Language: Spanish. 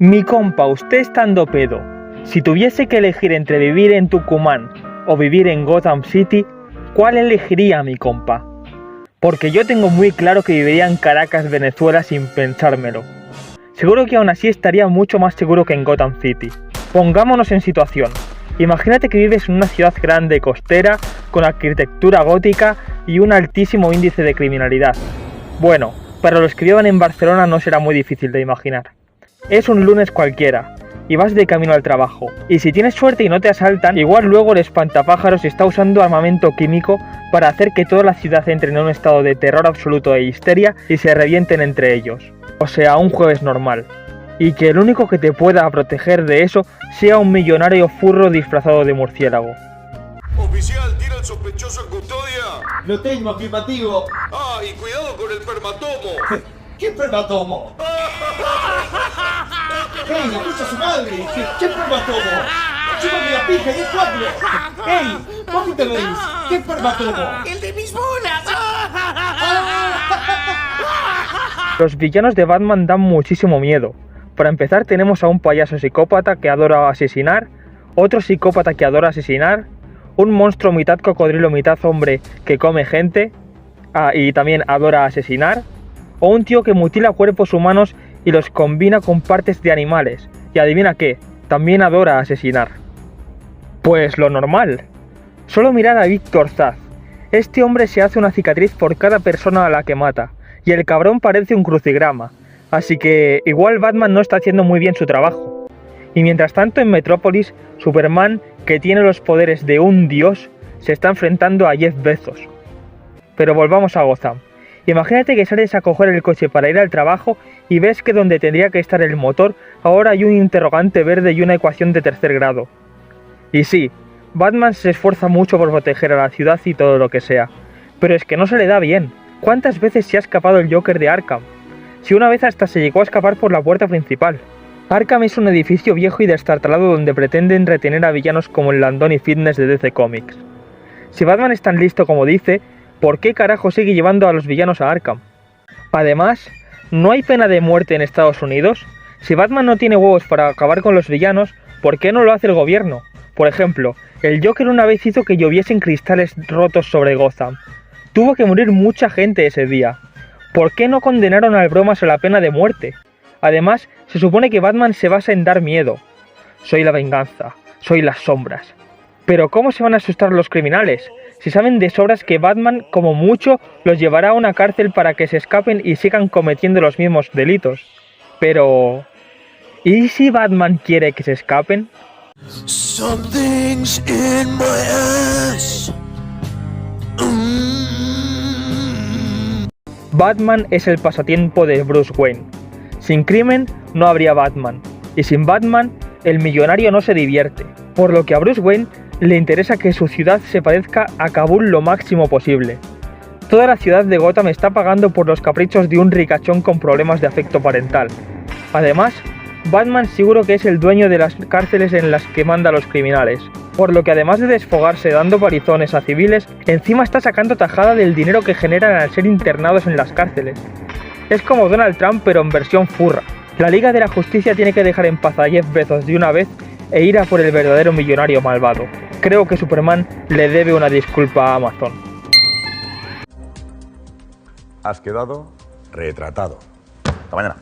Mi compa, usted estando pedo, si tuviese que elegir entre vivir en Tucumán o vivir en Gotham City, ¿cuál elegiría, mi compa? Porque yo tengo muy claro que viviría en Caracas, Venezuela, sin pensármelo. Seguro que aún así estaría mucho más seguro que en Gotham City. Pongámonos en situación. Imagínate que vives en una ciudad grande costera, con arquitectura gótica y un altísimo índice de criminalidad. Bueno, para los que vivan en Barcelona no será muy difícil de imaginar. Es un lunes cualquiera, y vas de camino al trabajo, y si tienes suerte y no te asaltan, igual luego el espantapájaros está usando armamento químico para hacer que toda la ciudad entre en un estado de terror absoluto e histeria y se revienten entre ellos. O sea, un jueves normal. Y que el único que te pueda proteger de eso sea un millonario furro disfrazado de murciélago. Oficial, ¿tiene al sospechoso en custodia? Lo tengo, afirmativo. Ah, y cuidado con el permatomo. ¿Qué permatomo? ¡Ey, escucha a su madre! ¿Qué permatomo? ¡Chúpame la pija, y es 4! ¡Ey! ¿Vos qué te reís? ¿Qué permatomo? ¡El de mis bolas! Los villanos de Batman dan muchísimo miedo. Para empezar tenemos a un payaso psicópata que adora asesinar, otro psicópata que adora asesinar, un monstruo mitad cocodrilo mitad hombre que come gente, y también adora asesinar, o un tío que mutila cuerpos humanos y los combina con partes de animales, y adivina qué, también adora asesinar. Pues lo normal. Solo mirad a Víctor Zaz. Este hombre se hace una cicatriz por cada persona a la que mata, y el cabrón parece un crucigrama, así que igual Batman no está haciendo muy bien su trabajo. Y mientras tanto en Metrópolis, Superman, que tiene los poderes de un dios, se está enfrentando a Jeff Bezos. Pero volvamos a Gotham. Imagínate que sales a coger el coche para ir al trabajo y ves que donde tendría que estar el motor, ahora hay un interrogante verde y una ecuación de tercer grado. Y sí, Batman se esfuerza mucho por proteger a la ciudad y todo lo que sea, pero es que no se le da bien. ¿Cuántas veces se ha escapado el Joker de Arkham? Si una vez hasta se llegó a escapar por la puerta principal. Arkham es un edificio viejo y destartalado donde pretenden retener a villanos como el Landoni Fitness de DC Comics. Si Batman es tan listo como dice, ¿por qué carajo sigue llevando a los villanos a Arkham? Además, ¿no hay pena de muerte en Estados Unidos? Si Batman no tiene huevos para acabar con los villanos, ¿por qué no lo hace el gobierno? Por ejemplo, el Joker una vez hizo que lloviesen cristales rotos sobre Gotham. Tuvo que morir mucha gente ese día. ¿Por qué no condenaron al bromas a la pena de muerte? Además, se supone que Batman se basa en dar miedo. Soy la venganza, soy las sombras. Pero ¿cómo se van a asustar los criminales? Si saben de sobras que Batman, como mucho, los llevará a una cárcel para que se escapen y sigan cometiendo los mismos delitos. Pero... ¿y si Batman quiere que se escapen? Something's in my ass. Batman es el pasatiempo de Bruce Wayne. Sin crimen no habría Batman, y sin Batman el millonario no se divierte, por lo que a Bruce Wayne le interesa que su ciudad se parezca a Kabul lo máximo posible. Toda la ciudad de Gotham está pagando por los caprichos de un ricachón con problemas de afecto parental. Además, Batman seguro que es el dueño de las cárceles en las que manda a los criminales, por lo que además de desfogarse dando palizones a civiles, encima está sacando tajada del dinero que generan al ser internados en las cárceles. Es como Donald Trump pero en versión furra. La Liga de la Justicia tiene que dejar en paz a Jeff Bezos de una vez e ir a por el verdadero millonario malvado. Creo que Superman le debe una disculpa a Amazon. Has quedado retratado. Hasta mañana.